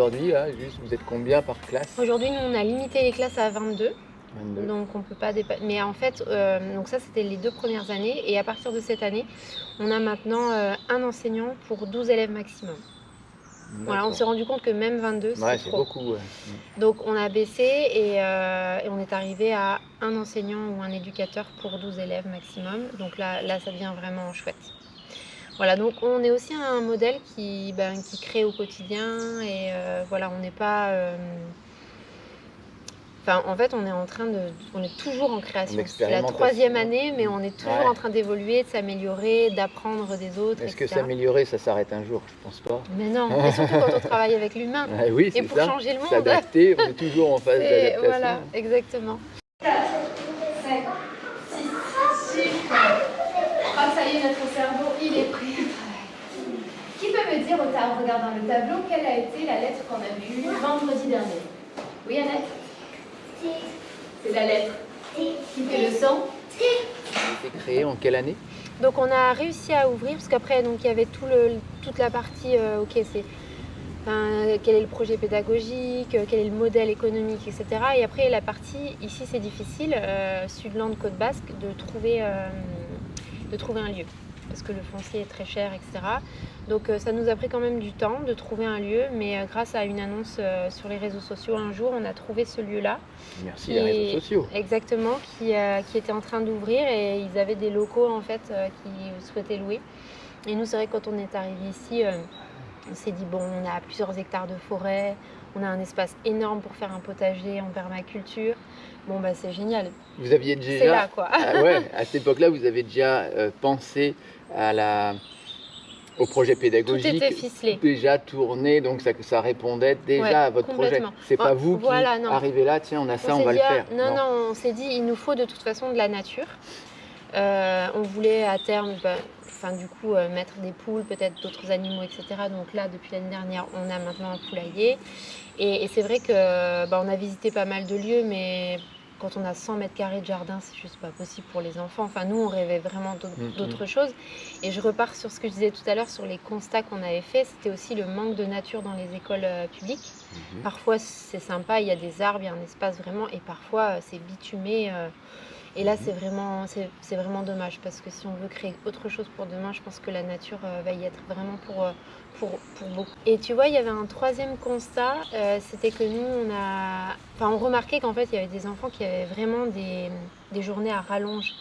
aujourd'hui, là, juste, vous êtes combien par classe? Aujourd'hui, nous, on a limité les classes à 22. 22. Donc on peut pas dépasser. Mais en fait, donc ça c'était les 2 premières années. Et à partir de cette année, on a maintenant un enseignant pour 12 élèves maximum. Voilà, on s'est rendu compte que même 22, c'était c'est trop. beaucoup. Ouais. Donc on a baissé et on est arrivé à un enseignant ou un éducateur pour 12 élèves maximum. Donc là ça devient vraiment chouette. Voilà, donc on est aussi un modèle qui crée au quotidien et voilà, on n'est pas... Enfin, en fait, on est toujours en création. C'est la 3e année, mais on est toujours en train d'évoluer, de s'améliorer, d'apprendre des autres, Est-ce etc. que s'améliorer, ça s'arrête un jour? Je pense pas. Mais non, et surtout quand on travaille avec l'humain. Oui, et pour changer le monde. S'adapter, on est toujours en phase d'adaptation. Voilà, exactement. 4, 5, 6, super. Ah, ça y est, notre cerveau, il est prêt à travailler. Qui peut me dire, en regardant le tableau, quelle a été la lettre qu'on a vue vendredi dernier? Oui, Annette? C'est la lettre qui fait le son. C'était créé en quelle année? Donc on a réussi à ouvrir, parce qu'après il y avait toute la partie, quel est le projet pédagogique, quel est le modèle économique, etc. Et après la partie, ici c'est difficile, Sudland, Côte Basque, de trouver un lieu. Parce que le foncier est très cher, etc. Donc ça nous a pris quand même du temps de trouver un lieu, mais grâce à une annonce sur les réseaux sociaux, un jour, on a trouvé ce lieu-là. Merci les réseaux sociaux. Exactement, qui était en train d'ouvrir et ils avaient des locaux en fait qui souhaitaient louer. Et nous, c'est vrai que quand on est arrivé ici, on s'est dit bon, on a plusieurs hectares de forêt, on a un espace énorme pour faire un potager en permaculture. Bon, bah c'est génial. Vous aviez déjà... C'est là, quoi. À cette époque-là, vous avez déjà pensé au projet pédagogique. Tout était ficelé. Déjà tourné, donc ça répondait déjà à votre projet. C'est pas vous qui arrivez là, tiens, on a ça, on va le faire. Non, on s'est dit, il nous faut de toute façon de la nature. On voulait à terme... mettre des poules, peut-être d'autres animaux, etc. Donc là, depuis l'année dernière, on a maintenant un poulailler. Et c'est vrai qu'on a visité pas mal de lieux, mais quand on a 100 mètres carrés de jardin, c'est juste pas possible pour les enfants. Enfin, nous, on rêvait vraiment d'autres choses. Et je repars sur ce que je disais tout à l'heure, sur les constats qu'on avait faits. C'était aussi le manque de nature dans les écoles publiques. Parfois, c'est sympa, il y a des arbres, il y a un espace vraiment, et parfois, c'est bitumé. Et là, c'est vraiment dommage parce que si on veut créer autre chose pour demain, je pense que la nature va y être vraiment pour beaucoup. Et tu vois, il y avait un 3e constat, c'était que nous, on remarquait qu'en fait, il y avait des enfants qui avaient vraiment des journées à rallonge.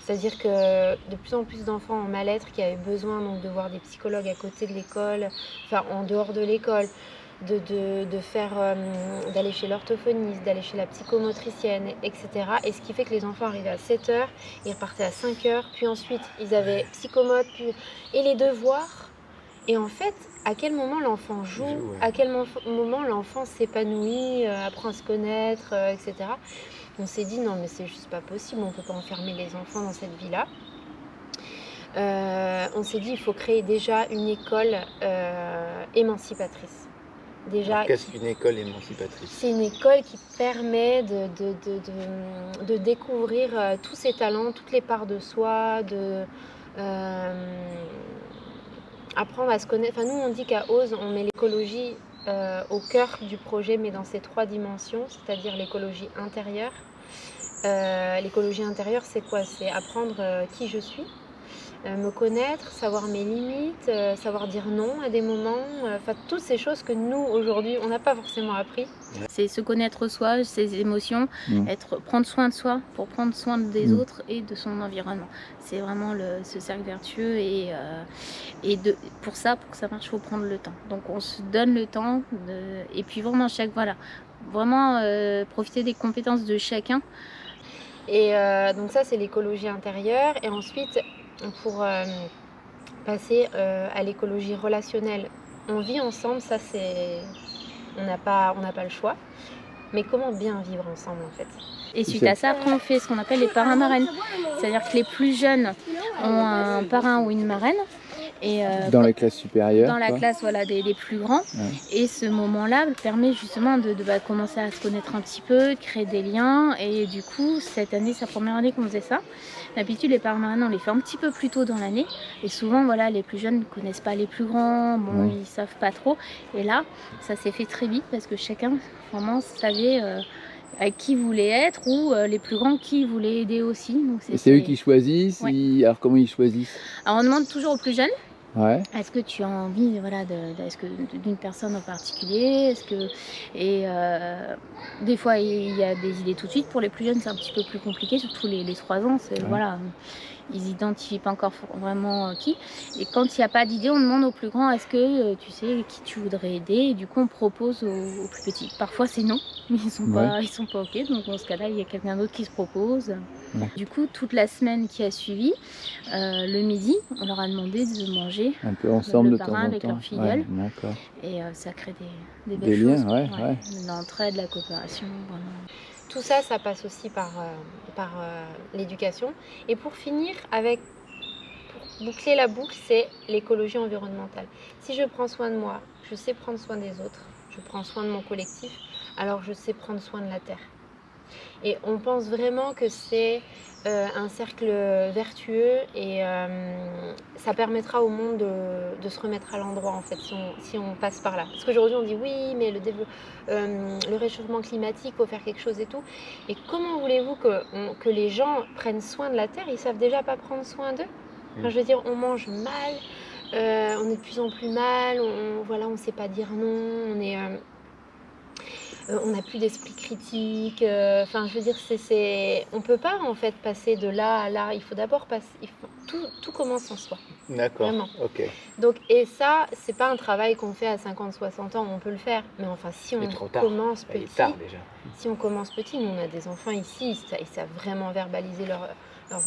C'est-à-dire que de plus en plus d'enfants en mal-être qui avaient besoin donc, de voir des psychologues à côté de l'école, en dehors de l'école, d'aller chez l'orthophoniste, d'aller chez la psychomotricienne, etc. Et ce qui fait que les enfants arrivaient à 7h, ils repartaient à 5h, puis ensuite ils avaient psychomote, et les devoirs. Et en fait, à quel moment l'enfant joue, à quel moment l'enfant s'épanouit, apprend à se connaître, etc. On s'est dit non mais c'est juste pas possible, on peut pas enfermer les enfants dans cette vie-là. On s'est dit il faut créer déjà une école émancipatrice. Qu'est-ce qu'une école émancipatrice? C'est une école qui permet de découvrir tous ses talents, toutes les parts de soi, apprendre à se connaître. Enfin, nous, on dit qu'à Ose, on met l'écologie au cœur du projet, mais dans ses 3 dimensions, c'est-à-dire l'écologie intérieure. L'écologie intérieure, c'est quoi? C'est apprendre qui je suis, me connaître, savoir mes limites, savoir dire non à des moments, toutes ces choses que nous, aujourd'hui, on n'a pas forcément appris. C'est se connaître soi, ses émotions, prendre soin de soi pour prendre soin des autres et de son environnement. C'est vraiment ce cercle vertueux pour que ça marche, il faut prendre le temps. Donc on se donne le temps et puis vraiment profiter des compétences de chacun. Et donc ça, c'est l'écologie intérieure. Et ensuite, pour passer à l'écologie relationnelle, on vit ensemble, ça on n'a pas le choix. Mais comment bien vivre ensemble en fait? Et suite à ça, après on fait ce qu'on appelle les parrains-marraines. C'est-à-dire que les plus jeunes ont un parrain ou une marraine. Et, dans la classe supérieure. Dans la classe voilà, des plus grands. Ouais. Et ce moment-là permet justement de commencer à se connaître un petit peu, créer des liens. Et du coup, cette année, c'est la première année qu'on faisait ça. D'habitude, les permanents, on les fait un petit peu plus tôt dans l'année. Et souvent, voilà, les plus jeunes ne connaissent pas les plus grands, bon, ils savent pas trop. Et là, ça s'est fait très vite parce que chacun vraiment savait avec qui voulait être ou les plus grands qui voulaient aider aussi. Donc, c'est eux qui choisissent. Ouais. Alors comment ils choisissent? Alors on demande toujours aux plus jeunes. Ouais. Est-ce que tu as envie voilà, d'une personne en particulier? Et des fois, il y a des idées tout de suite. Pour les plus jeunes, c'est un petit peu plus compliqué, surtout les 3 ans. Voilà, ils n'identifient pas encore vraiment qui. Et quand il n'y a pas d'idée, on demande aux plus grands, est-ce que tu sais qui tu voudrais aider? Et du coup, on propose aux plus petits. Parfois, c'est non, mais ils sont pas OK. Donc, dans ce cas-là, il y a quelqu'un d'autre qui se propose. Ouais. Du coup, toute la semaine qui a suivi, le midi, on leur a demandé de manger un peu ensemble le parrain avec leur filleule. Et ça crée des belles liens, choses. L'entraide, la coopération. Vraiment. Tout ça, ça passe aussi par l'éducation. Et pour finir, pour boucler la boucle, c'est l'écologie environnementale. Si je prends soin de moi, je sais prendre soin des autres, je prends soin de mon collectif, alors je sais prendre soin de la terre. Et on pense vraiment que c'est un cercle vertueux et ça permettra au monde de se remettre à l'endroit en fait si on passe par là. Parce qu'aujourd'hui on dit oui mais le réchauffement climatique, il faut faire quelque chose et tout. Et comment voulez-vous que les gens prennent soin de la terre? Ils savent déjà pas prendre soin d'eux. Enfin, je veux dire, on mange mal, on est de plus en plus mal, on ne sait pas dire non, on n'a plus d'esprit critique. Enfin, je veux dire, on peut pas en fait passer de là à là. Il faut d'abord passer. Tout commence en soi. D'accord. Vraiment. Ok. Donc, et ça, c'est pas un travail qu'on fait à 50-60 ans. On peut le faire, mais enfin, si on commence petit. Il est tard déjà. Si on commence petit, nous on a des enfants ici, ils savent vraiment verbaliser leurs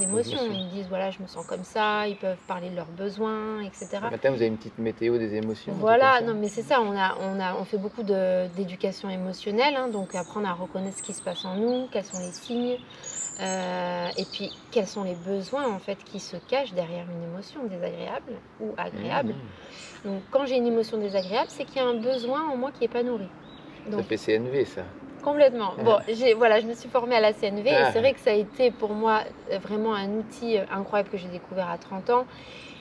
émotions. Ils disent voilà, je me sens comme ça, ils peuvent parler de leurs besoins, etc. Le matin, vous avez une petite météo des émotions. Voilà, non mais c'est ça, on fait beaucoup d'éducation émotionnelle, hein, donc apprendre à reconnaître ce qui se passe en nous, quels sont les signes, et puis quels sont les besoins en fait qui se cachent derrière une émotion désagréable ou agréable. Donc quand j'ai une émotion désagréable, c'est qu'il y a un besoin en moi qui n'est pas nourri. Donc, ça fait CNV ça. Complètement. Bon, je me suis formée à la CNV et c'est vrai que ça a été pour moi vraiment un outil incroyable que j'ai découvert à 30 ans.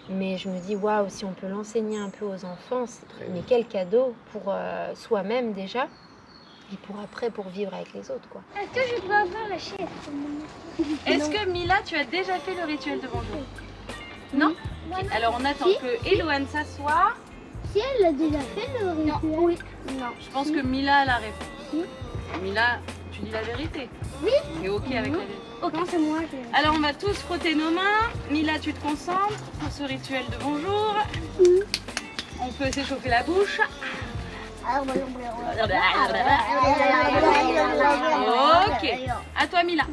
Mais je me dis, waouh, si on peut l'enseigner un peu aux enfants, mais quel cadeau pour soi-même déjà et pour vivre avec les autres, quoi. Est-ce que je peux avoir la chaise? Est-ce que Mila, tu as déjà fait le rituel de bonjour? Non? Alors on attend que Eloane s'assoie. Si elle a déjà fait le rituel? Non. Oui. Non. Je pense que Mila a la réponse. Si. Mila, tu dis la vérité? Oui. Et ok avec la vérité? Ok, c'est moi. Alors on va tous frotter nos mains. Mila, tu te concentres pour ce rituel de bonjour. On peut s'échauffer la bouche. Ok. À toi Mila.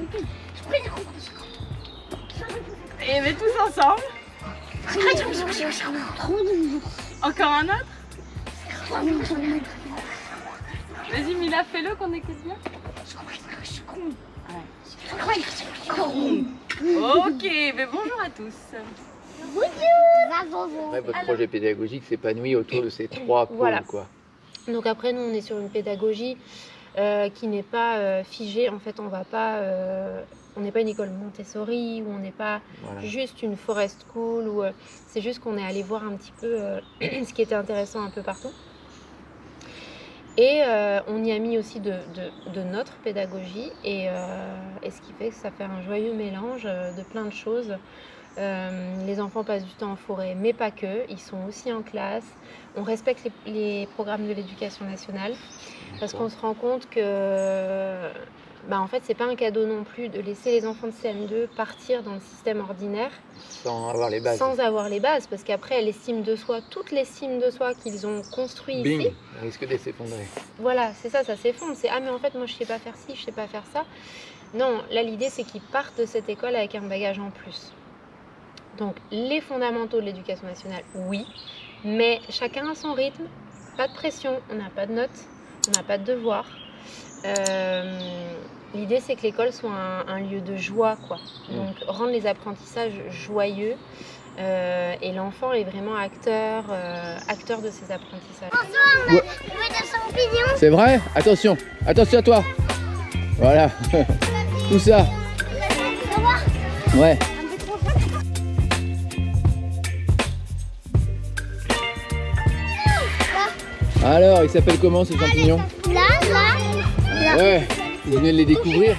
Et mais tous ensemble. Encore un autre? Vas-y Mila, fais-le qu'on écoute bien. Ok, mais bonjour à tous. Ouais, votre projet pédagogique s'épanouit autour de ces 3 pôles, voilà. Quoi. Donc après, nous, on est sur une pédagogie qui n'est pas figée. En fait, on n'est pas une école Montessori ou on n'est pas juste une forest school. C'est juste qu'on est allé voir un petit peu ce qui était intéressant un peu partout. Et on y a mis aussi de notre pédagogie et ce qui fait que ça fait un joyeux mélange de plein de choses. Les enfants passent du temps en forêt, mais pas que. Ils sont aussi en classe. On respecte les programmes de l'éducation nationale parce qu'on se rend compte que en fait, c'est pas un cadeau non plus de laisser les enfants de CM2 partir dans le système ordinaire sans avoir les bases. Sans avoir les bases, parce qu'après, l'estime de soi, toute l'estime de soi qu'ils ont construit ici, risque de s'effondrer. Voilà, c'est ça s'effondre. C'est mais en fait, moi, je sais pas faire ci, je sais pas faire ça. Non, là, l'idée, c'est qu'ils partent de cette école avec un bagage en plus. Donc, les fondamentaux de l'éducation nationale, oui, mais chacun a son rythme, pas de pression, on n'a pas de notes, on n'a pas de devoirs. L'idée, c'est que l'école soit un lieu de joie, quoi. Donc, rendre les apprentissages joyeux. Et l'enfant est vraiment acteur de ses apprentissages. Bonsoir, on a des champignons. C'est vrai? Attention, attention à toi. Voilà, tout ça. Ouais. Alors, ils s'appellent comment ces champignons? Là. Ouais, vous venez de les découvrir?